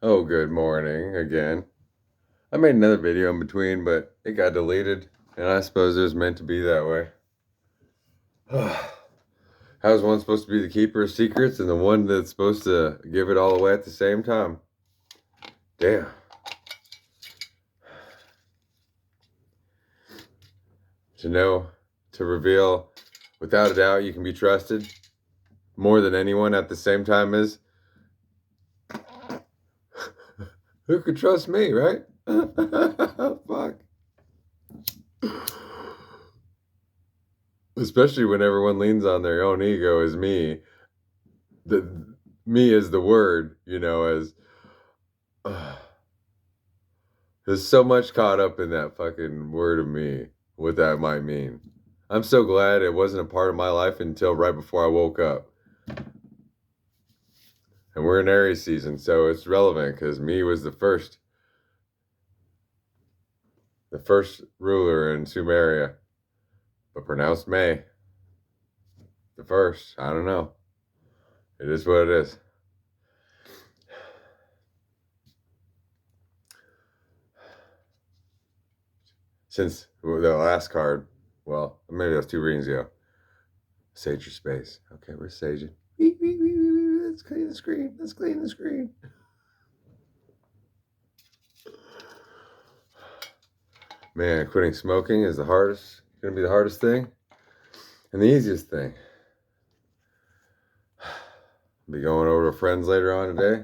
Oh, good morning again. I made another video in between, but it got deleted, and I suppose it was meant to be that way. How's one supposed to be the keeper of secrets and the one that's supposed to give it all away at the same time? Damn. To know, to reveal without a doubt you can be trusted more than anyone at the same time is who could trust me, right? Fuck. Especially when everyone leans on their own ego as me. The me is the word, as there's so much caught up in that fucking word of me, what that might mean. I'm so glad it wasn't a part of my life until right before I woke up. And we're in Aries season, so it's relevant because me was the first ruler in Sumeria, but pronounced May. The first. I don't know. It is what it is. Since the last card, well, maybe that was 2 readings ago. Sage your space. Okay, we're saging. Let's clean the screen. Let's clean the screen. Man, quitting smoking is gonna be the hardest thing and the easiest thing. I'll be going over to friends later on today.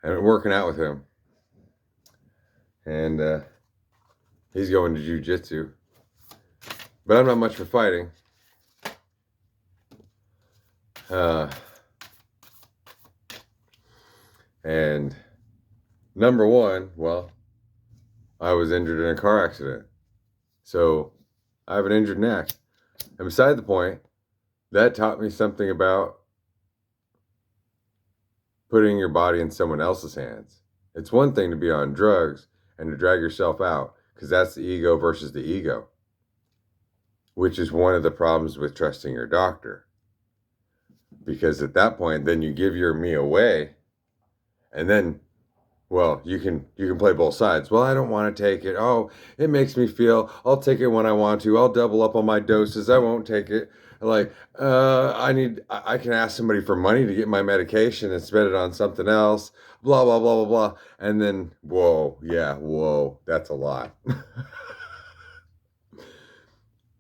I've been working out with him. And he's going to jiu-jitsu. But I'm not much for fighting. And number one, well, I was injured in a car accident. So I have an injured neck. And beside the point, that taught me something about putting your body in someone else's hands. It's one thing to be on drugs and to drag yourself out, because that's the ego versus the ego, which is one of the problems with trusting your doctor. Because at that point, then you give your me away, and then, well, you can play both sides. Well, I don't want to take it. Oh, it makes me feel. I'll take it when I want to. I'll double up on my doses. I won't take it. Like, I can ask somebody for money to get my medication and spend it on something else. Blah blah blah blah blah. And then, whoa, that's a lot.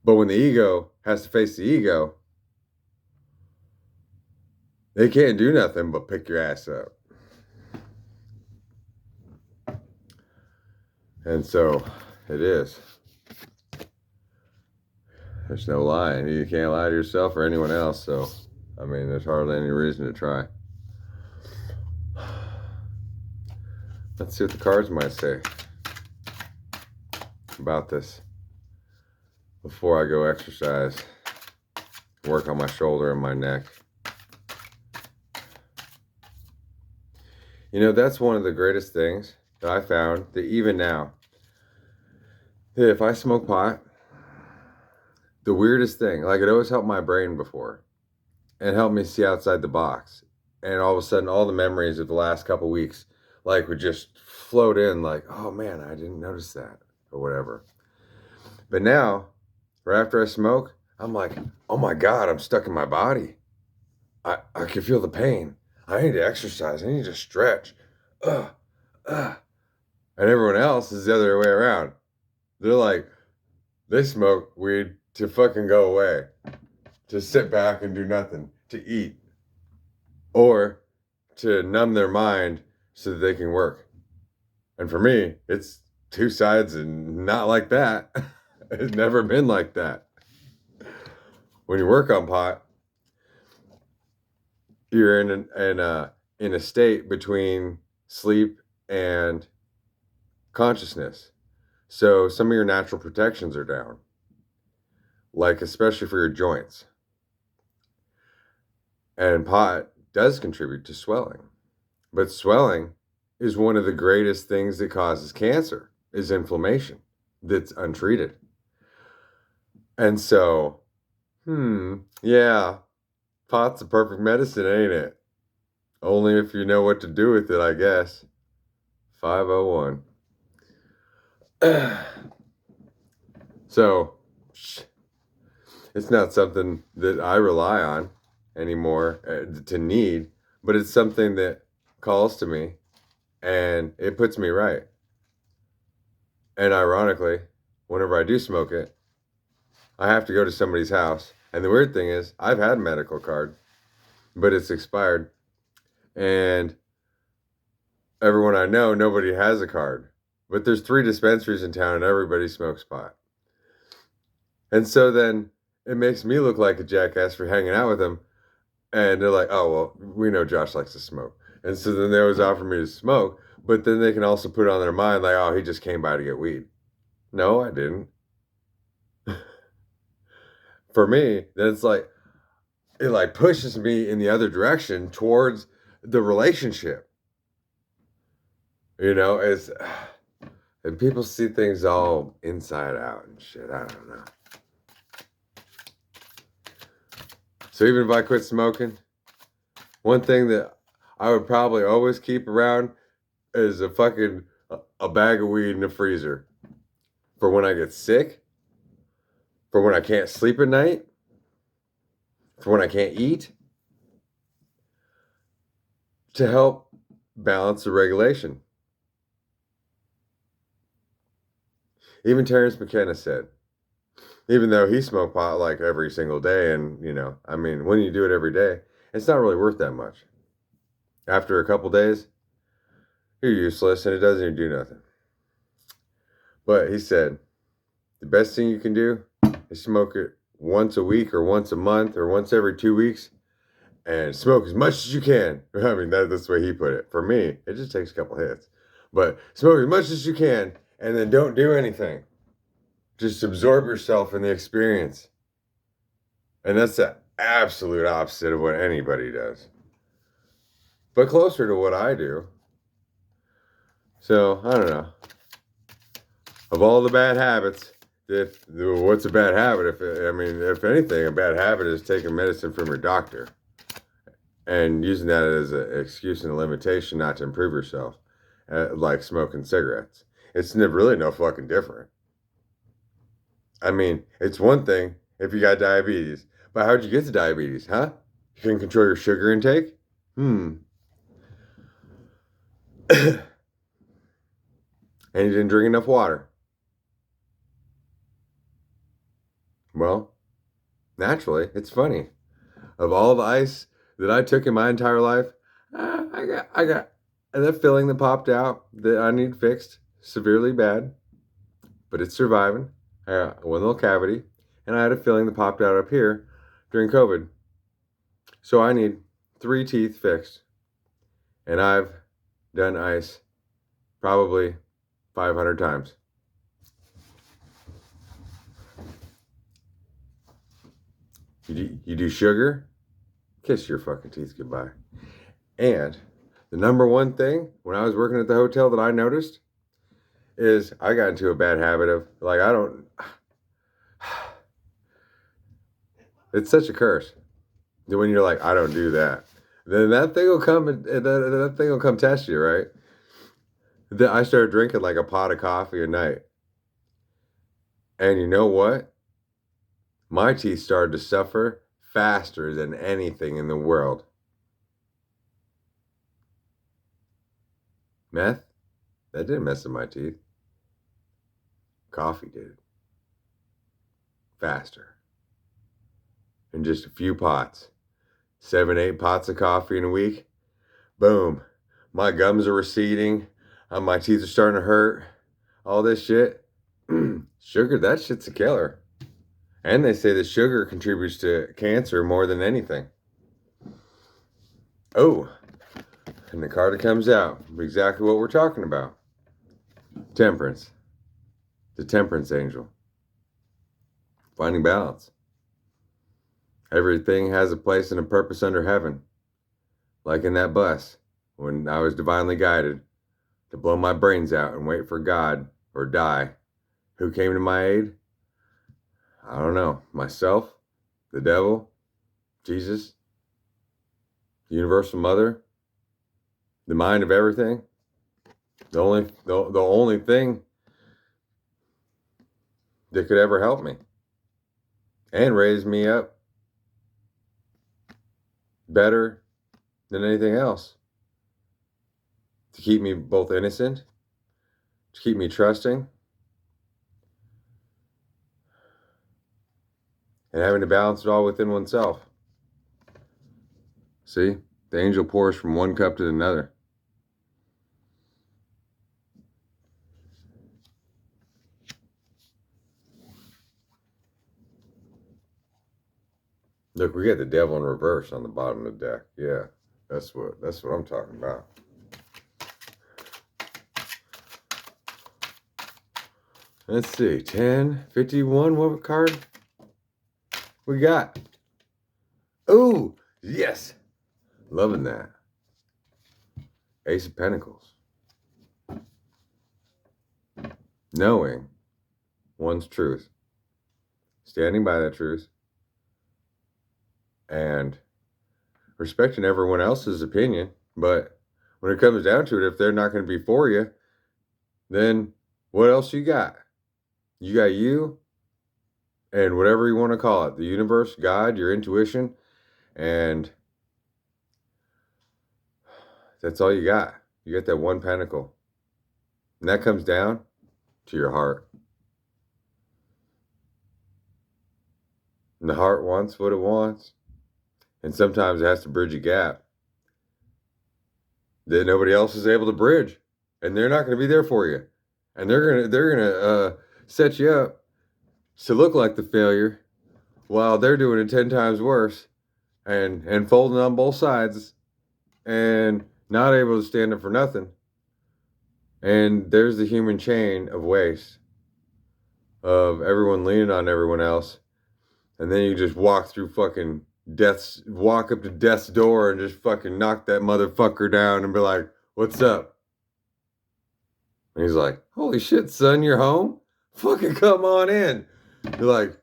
But when the ego has to face the ego, they can't do nothing but pick your ass up. And so it is. There's no lying. You can't lie to yourself or anyone else. So, I mean, there's hardly any reason to try. Let's see what the cards might say about this before I go exercise, work on my shoulder and my neck. That's one of the greatest things that I found, that even now, that if I smoke pot, the weirdest thing, like, it always helped my brain before and helped me see outside the box. And all of a sudden, all the memories of the last couple weeks, like, would just float in, like, oh man, I didn't notice that, or whatever. But now, right after I smoke, I'm like, oh my God, I'm stuck in my body. I can feel the pain. I need to exercise. I need to stretch. Ugh, ugh. And everyone else is the other way around. They're like, they smoke weed to fucking go away, to sit back and do nothing, to eat, or to numb their mind so that they can work. And for me, it's two sides and not like that. It's never been like that. When you work on pot, you're in a state between sleep and consciousness. So some of your natural protections are down, like especially for your joints. And pot does contribute to swelling. But swelling is one of the greatest things that causes cancer, is inflammation that's untreated. And so, yeah, pot's a perfect medicine, ain't it? Only if you know what to do with it, I guess. 501. So, it's not something that I rely on anymore to need, but it's something that calls to me and it puts me right. And ironically, whenever I do smoke it, I have to go to somebody's house. And the weird thing is, I've had a medical card, but it's expired. And everyone I know, nobody has a card. But there's 3 dispensaries in town and everybody smokes pot. And so then it makes me look like a jackass for hanging out with them. And they're like, oh, well, we know Josh likes to smoke. And so then they always offer me to smoke. But then they can also put it on their mind like, oh, he just came by to get weed. No, I didn't. For me, then it's like, it like pushes me in the other direction towards the relationship. You know, it's, and people see things all inside out and shit. I don't know. So even if I quit smoking, one thing that I would probably always keep around is a bag of weed in the freezer for when I get sick, for when I can't sleep at night, for when I can't eat, to help balance the regulation. Even Terrence McKenna said, even though he smoked pot like every single day, and you know, I mean, when you do it every day, it's not really worth that much. After a couple days, you're useless and it doesn't even do nothing. But he said, the best thing you can do is smoke it once a week or once a month or once every 2 weeks and smoke as much as you can. I mean, that's the way he put it. For me, it just takes a couple hits. But smoke as much as you can and then don't do anything. Just absorb yourself in the experience. And that's the absolute opposite of what anybody does. But closer to what I do. So, I don't know. Of all the bad habits, what's a bad habit? If anything, a bad habit is taking medicine from your doctor and using that as an excuse and a limitation not to improve yourself, like smoking cigarettes. It's really no fucking different. I mean, it's one thing if you got diabetes, but how'd you get to diabetes, huh? You can control your sugar intake? And you didn't drink enough water. Well, naturally, it's funny. Of all the ice that I took in my entire life, I got that feeling that popped out that I need fixed severely bad, but it's surviving. I got one little cavity, and I had a feeling that popped out up here during COVID. So I need 3 teeth fixed, and I've done ice probably 500 times. You do sugar, kiss your fucking teeth goodbye. And the number one thing when I was working at the hotel that I noticed is I got into a bad habit of like, it's such a curse that when you're like, I don't do that, then that thing will come and that thing will come test you, right? Then I started drinking like a pot of coffee a night. And you know what? My teeth started to suffer faster than anything in the world. Meth? That didn't mess with my teeth. Coffee did. Faster. In just a few pots. 7, 8 pots of coffee in a week. Boom. My gums are receding. My teeth are starting to hurt. All this shit. Sugar, that shit's a killer. And they say that sugar contributes to cancer more than anything. Oh, and the card that comes out, exactly what we're talking about. Temperance. The temperance angel. Finding balance. Everything has a place and a purpose under heaven. Like in that bus, when I was divinely guided to blow my brains out and wait for God or die. Who came to my aid? I don't know. Myself, the devil, Jesus, the Universal Mother, the mind of everything, the only thing that could ever help me and raise me up better than anything else, to keep me both innocent, to keep me trusting, and having to balance it all within oneself. See, the angel pours from one cup to another. Look, we got the devil in reverse on the bottom of the deck. Yeah, that's what I'm talking about. Let's see, 10, 51, what card we got? Oh, yes. Loving that. Ace of Pentacles. Knowing one's truth. Standing by that truth. And respecting everyone else's opinion. But when it comes down to it, if they're not going to be for you, then what else you got? You got you and whatever you want to call it. The universe, God, your intuition. And that's all you got. You got that one pentacle. And that comes down to your heart. And the heart wants what it wants. And sometimes it has to bridge a gap that nobody else is able to bridge. And they're not going to be there for you. And they're gonna set you up to look like the failure while they're doing it 10 times worse and folding on both sides and not able to stand up for nothing. And there's the human chain of waste of everyone leaning on everyone else. And then you just walk through fucking walk up to death's door and just fucking knock that motherfucker down and be like, what's up? And he's like, holy shit, son, you're home? Fucking come on in. You're like,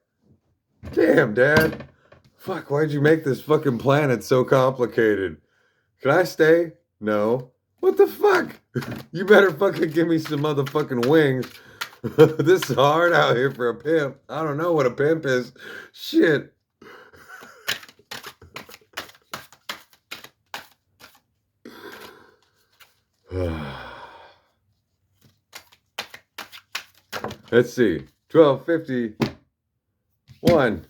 damn, Dad. Fuck, why'd you make this fucking planet so complicated? Can I stay? No. What the fuck? You better fucking give me some motherfucking wings. This is hard out here for a pimp. I don't know what a pimp is. Shit. Let's see. 1251.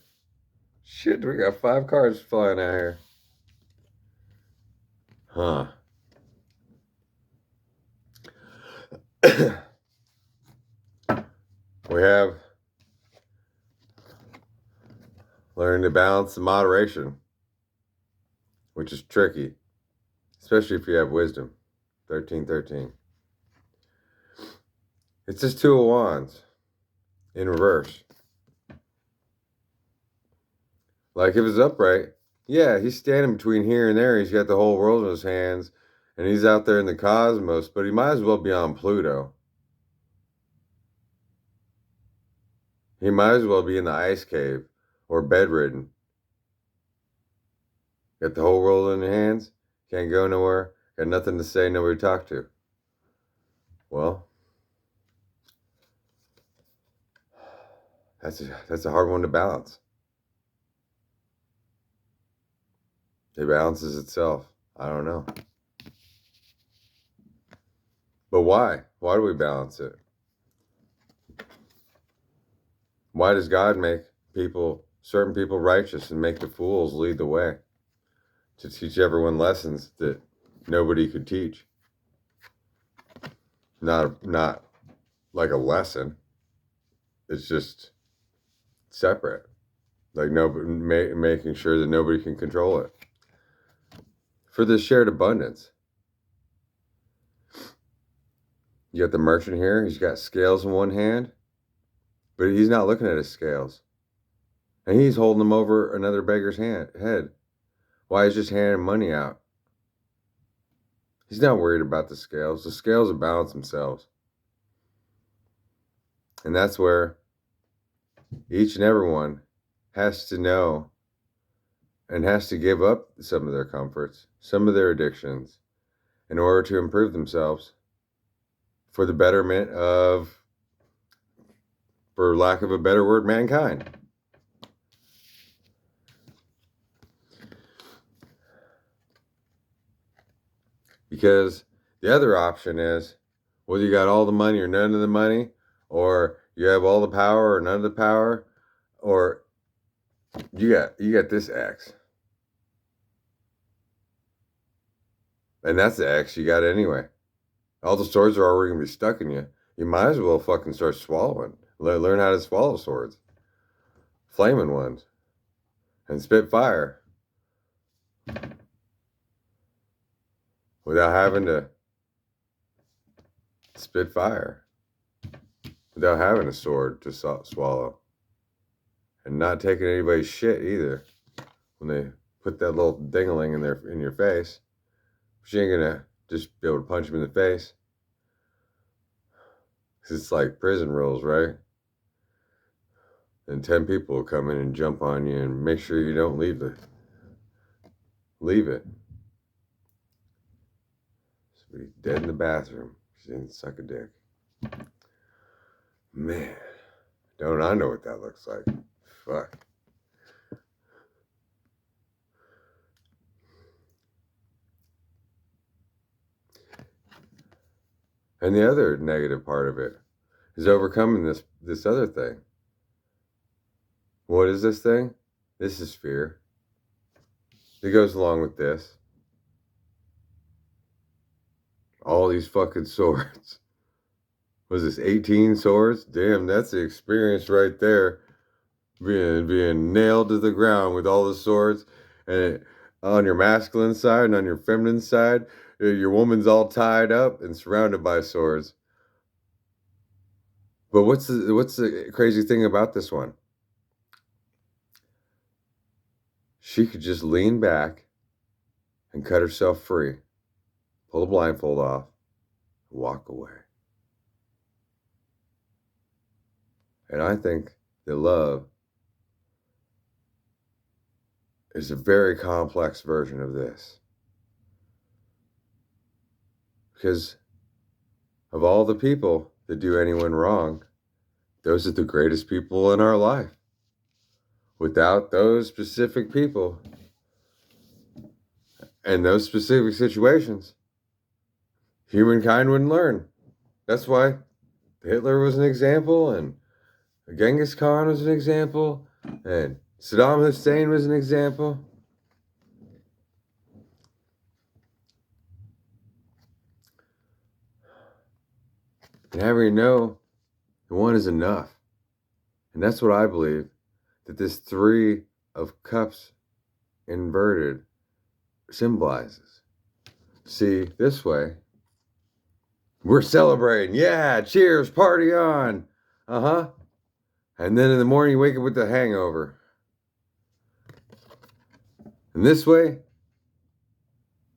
Shit, we got 5 cards flying out here. Huh. We have learned to balance the moderation, which is tricky, especially if you have wisdom. 1313. It's just 2 of Wands in reverse. Like if it's upright, yeah, he's standing between here and there. He's got the whole world in his hands, and he's out there in the cosmos, but he might as well be on Pluto. He might as well be in the ice cave or bedridden. Got the whole world in your hands, can't go nowhere, got nothing to say, nobody to talk to. Well, that's a hard one to balance. It balances itself. I don't know. But why? Why do we balance it? Why does God make certain people righteous and make the fools lead the way? To teach everyone lessons that nobody could teach. Not like a lesson. It's just separate. Like making sure that nobody can control it. For this shared abundance. You got the merchant here. He's got scales in one hand, but he's not looking at his scales. And he's holding them over another beggar's head. Why he's just handing money out. He's not worried about the scales. The scales will balance themselves. And that's where each and everyone has to know and has to give up some of their comforts, some of their addictions, in order to improve themselves for the betterment of, for lack of a better word, mankind. Because the other option is, whether you got all the money or none of the money, or you have all the power or none of the power, or you got this X. And that's the X you got anyway. All the swords are already gonna be stuck in you. You might as well fucking start swallowing. Learn how to swallow swords. Flaming ones. And spit fire. Without having to spit fire. Without having a sword to swallow. And not taking anybody's shit either. When they put that little dingling in your face. She ain't gonna just be able to punch him in the face. Cause it's like prison rules, right? And 10 people will come in and jump on you and make sure you don't leave it. So be dead in the bathroom. She didn't suck a dick. Man, don't I know what that looks like? Fuck. And the other negative part of it is overcoming this other thing. What is this thing? This is fear. It goes along with this. All these fucking swords. Was this 18 swords? Damn, that's the experience right there. Being nailed to the ground with all the swords, and on your masculine side and on your feminine side, your woman's all tied up and surrounded by swords. But what's the crazy thing about this one? She could just lean back and cut herself free, pull the blindfold off, and walk away. And I think that love is a very complex version of this. Because of all the people that do anyone wrong, those are the greatest people in our life. Without those specific people and those specific situations, humankind wouldn't learn. That's why Hitler was an example, and Genghis Khan was an example, and Saddam Hussein was an example. And having you know, the one is enough. And that's what I believe, that this 3 of Cups inverted symbolizes. See, this way, we're celebrating. Yeah, cheers, party on. Uh-huh. And then in the morning, you wake up with a hangover. And this way,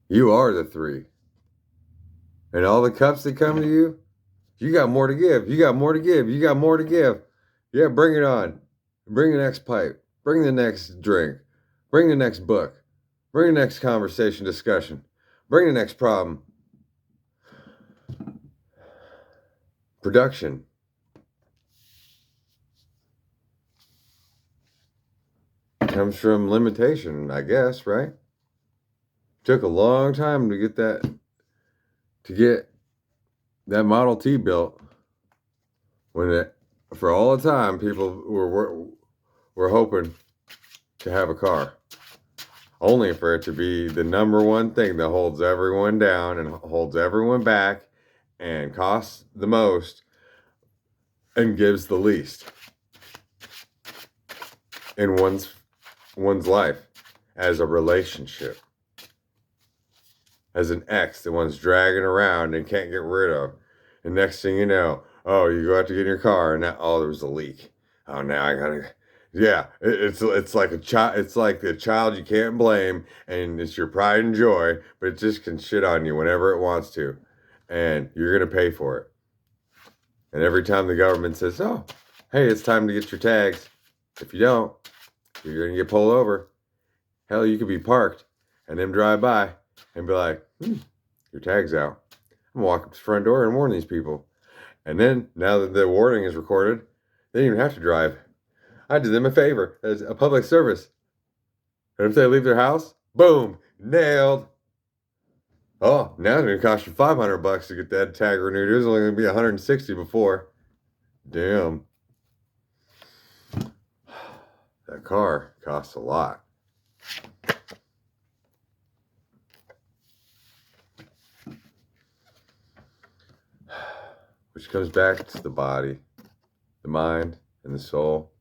you are the 3. And all the cups that come to you, you got more to give. You got more to give. You got more to give. Yeah, bring it on. Bring the next pipe. Bring the next drink. Bring the next book. Bring the next conversation, discussion. Bring the next problem. Production. Comes from limitation, I guess, right? Took a long time to get that Model T built. For all the time, people were hoping to have a car, only for it to be the number one thing that holds everyone down and holds everyone back and costs the most and gives the least in one's life, as a relationship, as an ex that one's dragging around and can't get rid of. And next thing you know, oh, you go out to get in your car and now, oh, there was a leak. Oh, now I gotta, yeah, it's like a child. It's like the child you can't blame, and it's your pride and joy, but it just can shit on you whenever it wants to, and you're gonna pay for it. And every time the government says, oh, hey, it's time to get your tags, if you don't, you're gonna get pulled over. Hell, you could be parked and them drive by and be like, Your tag's out. I'm gonna walk up to the front door and warn these people. And then, now that the warning is recorded, they don't even have to drive. I did them a favor as a public service. And if they leave their house, boom, nailed. Oh, now it's gonna cost you $500 to get that tag renewed. It was only gonna be $160 before. Damn. That car costs a lot. Which comes back to the body, the mind, and the soul.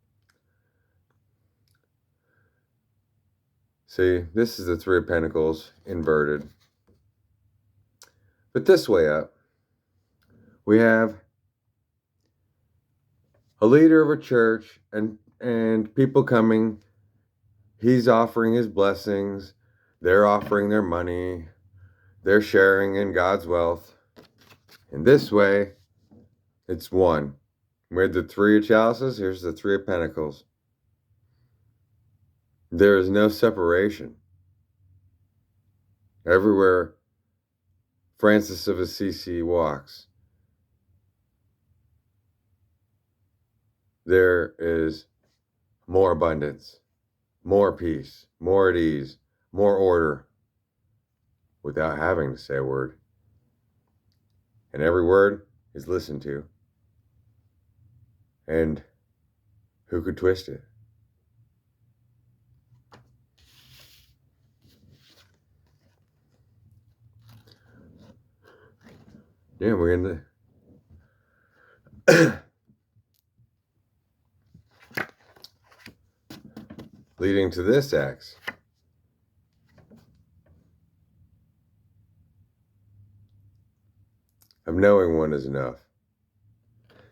See, this is the Three of Pentacles inverted. But this way up, we have a leader of a church and people coming. He's offering his blessings. They're offering their money. They're sharing in God's wealth. And this way, it's one. We had the Three of Chalices. Here's the Three of Pentacles. There is no separation. Everywhere Francis of Assisi walks, there is more abundance, more peace, more at ease, more order, without having to say a word. And every word is listened to. And who could twist it? Yeah, we're in the leading to this X. Of knowing one is enough.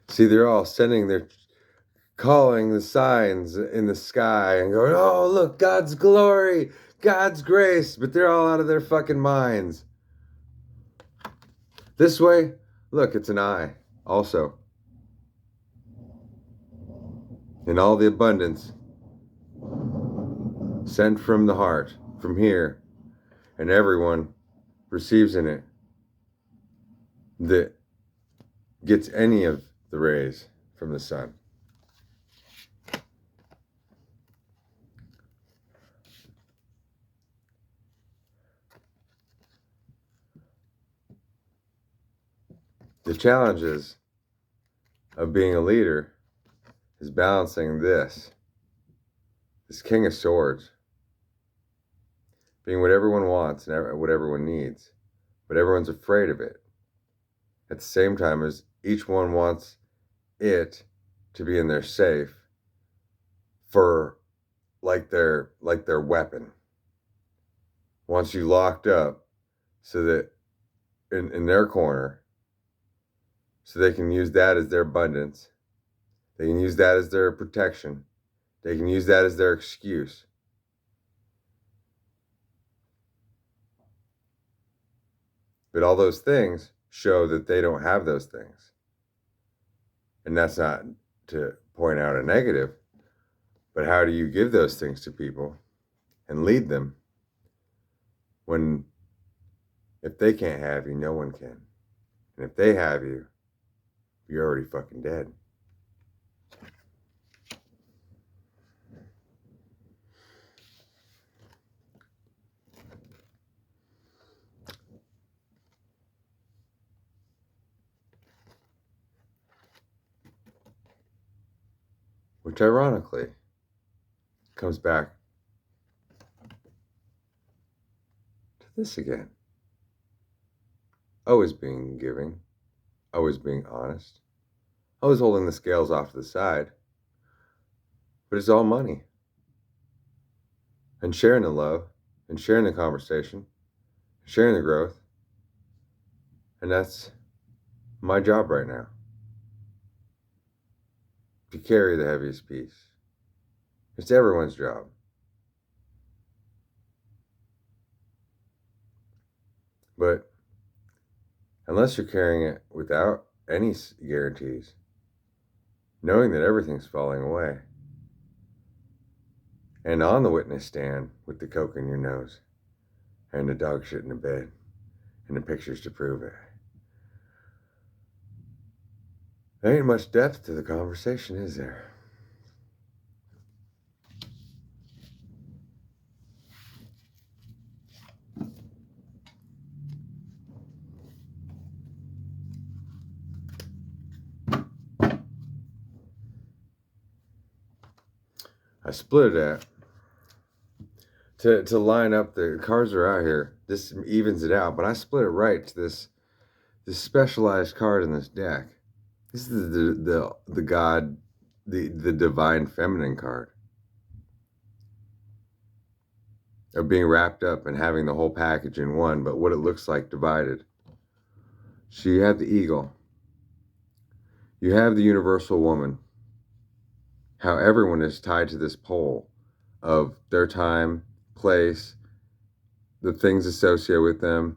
See, they're all calling the signs in the sky and going, oh, look, God's glory, God's grace, but they're all out of their fucking minds. This way, look, it's an eye also. In all the abundance sent from the heart, from here, and everyone receives in it that gets any of the rays from the sun. The challenges of being a leader is balancing this King of Swords, being what everyone wants and what everyone needs, but everyone's afraid of it. At the same time as each one wants it to be in their safe for like their weapon. Wants you locked up so that in their corner, so they can use that as their abundance. They can use that as their protection. They can use that as their excuse. But all those things show that they don't have those things. And that's not to point out a negative, but how do you give those things to people and lead them when if they can't have you, no one can. And if they have you, you're already fucking dead. Which ironically comes back to this again. Always being giving, always being honest, always holding the scales off to the side. But it's all money. And sharing the love, and sharing the conversation, sharing the growth. And that's my job right now. To carry the heaviest piece. It's everyone's job. But unless you're carrying it without any guarantees, knowing that everything's falling away, and on the witness stand with the coke in your nose and the dog shit in the bed, and the pictures to prove it. There ain't much depth to the conversation, is there? I split it to line up. The cards are out here. This evens it out, but I split it right to this specialized card in this deck. This is the god, the divine feminine card of being wrapped up and having the whole package in one, but what it looks like divided. So you have the eagle. You have the universal woman. How everyone is tied to this pole of their time, place, the things associated with them,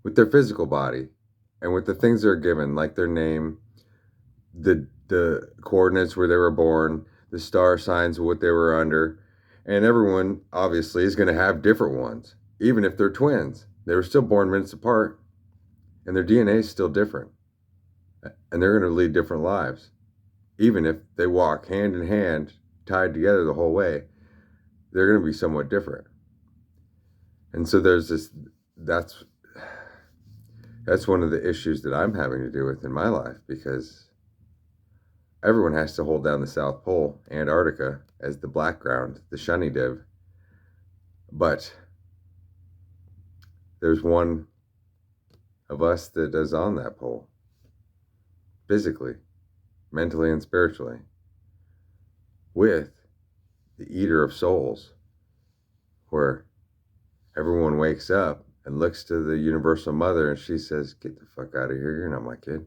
with their physical body, and with the things they're given, like their name, the coordinates where they were born, the star signs of what they were under. And everyone obviously is going to have different ones, even if they're twins. They were still born minutes apart, and their DNA is still different, and they're going to lead different lives. Even if they walk hand in hand, tied together the whole way, they're going to be somewhat different. And so there's this, that's one of the issues that I'm having to deal with in my life, because everyone has to hold down the South Pole, Antarctica, as the background, the shiny div. But there's one of us that is on that pole, physically, mentally, and spiritually, with the eater of souls, where everyone wakes up and looks to the universal mother and she says, "Get the fuck out of here, you're not my kid."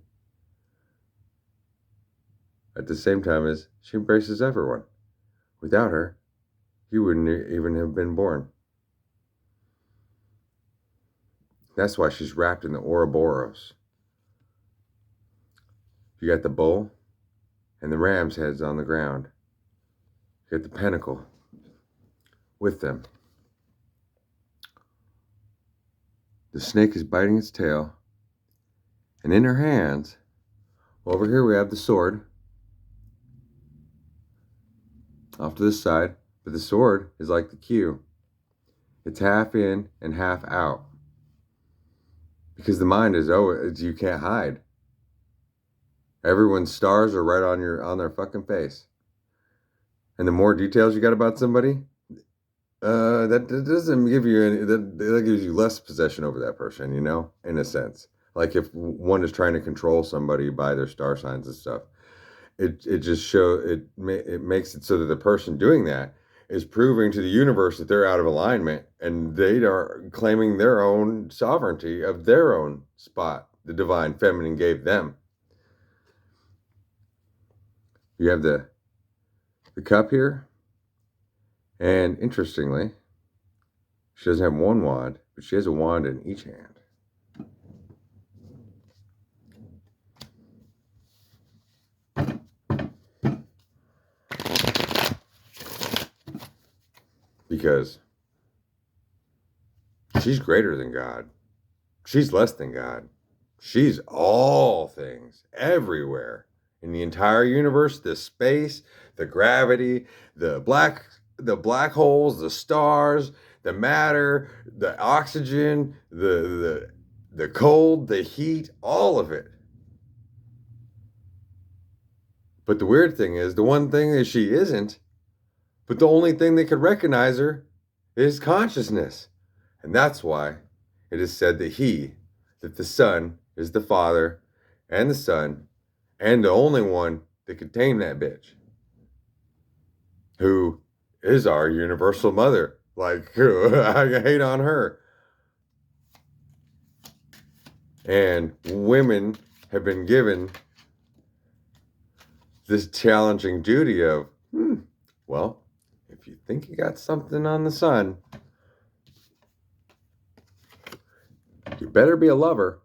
At the same time as she embraces everyone. Without her, you wouldn't even have been born. That's why she's wrapped in the Ouroboros. You got the bull and the ram's heads on the ground. You got the pentacle with them. The snake is biting its tail, and in her hands, over here we have the sword, off to the side, but the sword is like the cue. It's half in and half out, because the mind is, you can't hide. Everyone's stars are right on their fucking face. And the more details you got about somebody, that doesn't give you any, that gives you less possession over that person, in a sense. Like if one is trying to control somebody by their star signs and stuff, it just it makes it so that the person doing that is proving to the universe that they're out of alignment, and they are claiming their own sovereignty of their own spot the divine feminine gave them. You have the cup here, and interestingly, she doesn't have one wand, but she has a wand in each hand. Because she's greater than God. She's less than God. She's all things, everywhere. In the entire universe, the space, the gravity, the black holes, the stars, the matter, the oxygen, the cold, the heat, all of it. But the weird thing is, the one thing that she isn't, but the only thing that could recognize her is consciousness. And that's why it is said that the Son is the Father and the Son, and the only one that could tame that bitch, who is our universal mother. Like, I hate on her. And women have been given this challenging duty of, well, if you think you got something on the Sun, you better be a lover.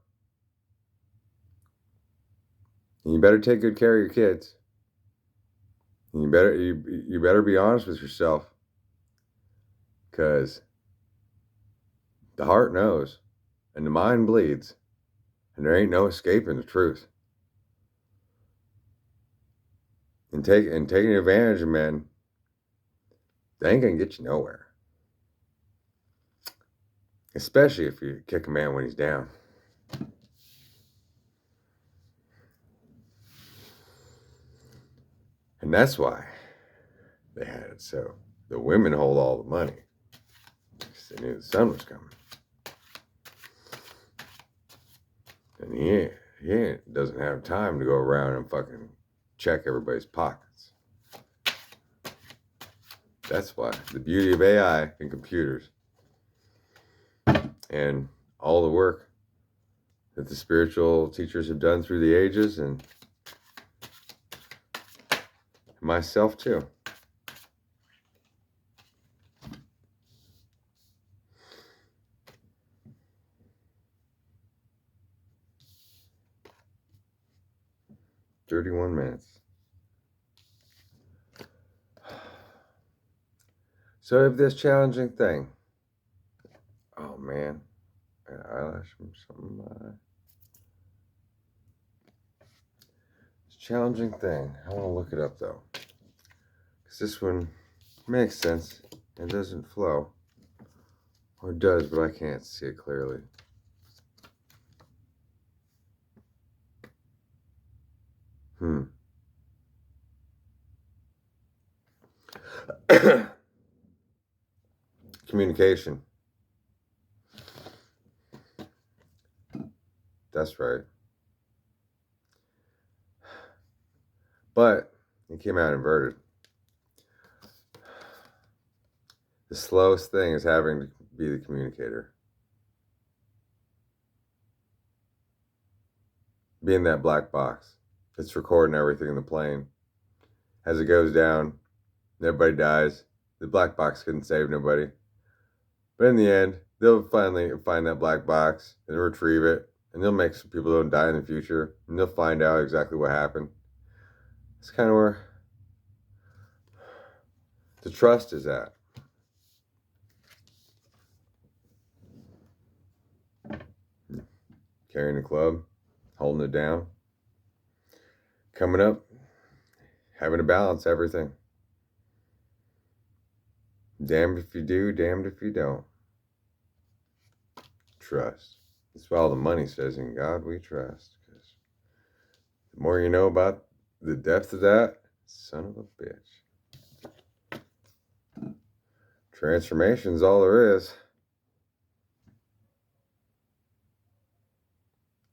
And you better take good care of your kids. And you better be honest with yourself. Because the heart knows. and the mind bleeds, and there ain't no escaping the truth. And taking advantage of men, they ain't gonna get you nowhere. Especially if you kick a man when he's down. And that's why they had it so the women hold all the money. Because they knew the sun was coming. And he doesn't have time to go around and fucking check everybody's pockets. That's why the beauty of AI and computers and all the work that the spiritual teachers have done through the ages, and myself too. "31 minutes. So if this challenging thing, oh man, an eyelash from something. It's a challenging thing. I want to look it up though, because this one makes sense and doesn't flow, or it does, but I can't see it clearly. Communication. That's right. But it came out inverted. The slowest thing is having to be the communicator. Being that black box. It's recording everything in the plane. As it goes down, everybody dies. The black box couldn't save nobody. But in the end, they'll finally find that black box and retrieve it. And they'll make some people don't die in the future. And they'll find out exactly what happened. It's kind of where the trust is at. Carrying the club, holding it down, coming up, having to balance everything. Damned if you do, damned if you don't. Trust. That's why all the money says, "In God we trust." Because the more you know about the depth of that, son of a bitch. Transformation's all there is.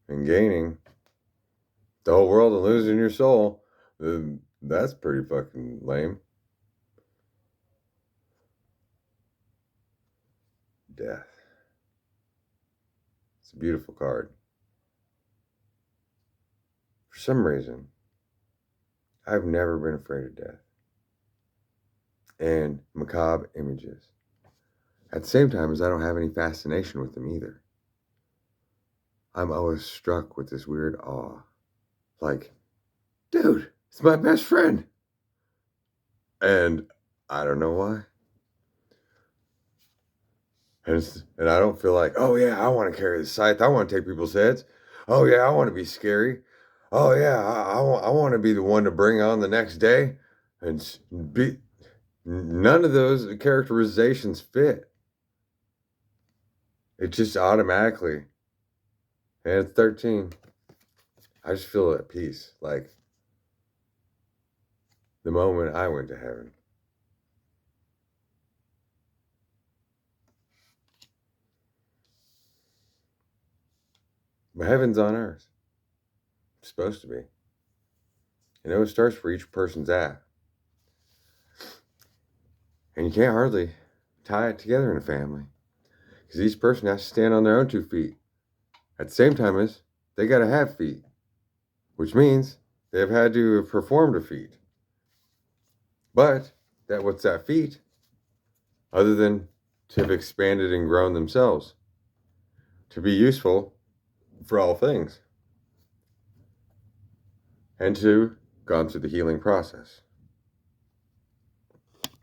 And gaining the whole world and losing your soul, that's pretty fucking lame. Death. It's a beautiful card. For some reason, I've never been afraid of death. And macabre images. At the same time as I don't have any fascination with them either. I'm always struck with this weird awe. Like, dude, it's my best friend. And I don't know why. And I don't feel like, oh yeah, I want to carry the scythe. I want to take people's heads. Oh yeah, I want to be scary. Oh yeah, I want to be the one to bring on the next day. And be none of those characterizations fit. It just automatically. And it's 13. I just feel at peace. Like the moment I went to heaven. But heaven's on earth. It's supposed to be. It starts where each person's at. And you can't hardly tie it together in a family. Because each person has to stand on their own 2 feet. At the same time as they got to have feet. Which means they've had to have performed a feat. But what's that feat? Other than to have expanded and grown themselves. To be useful for all things. And to gone through the healing process.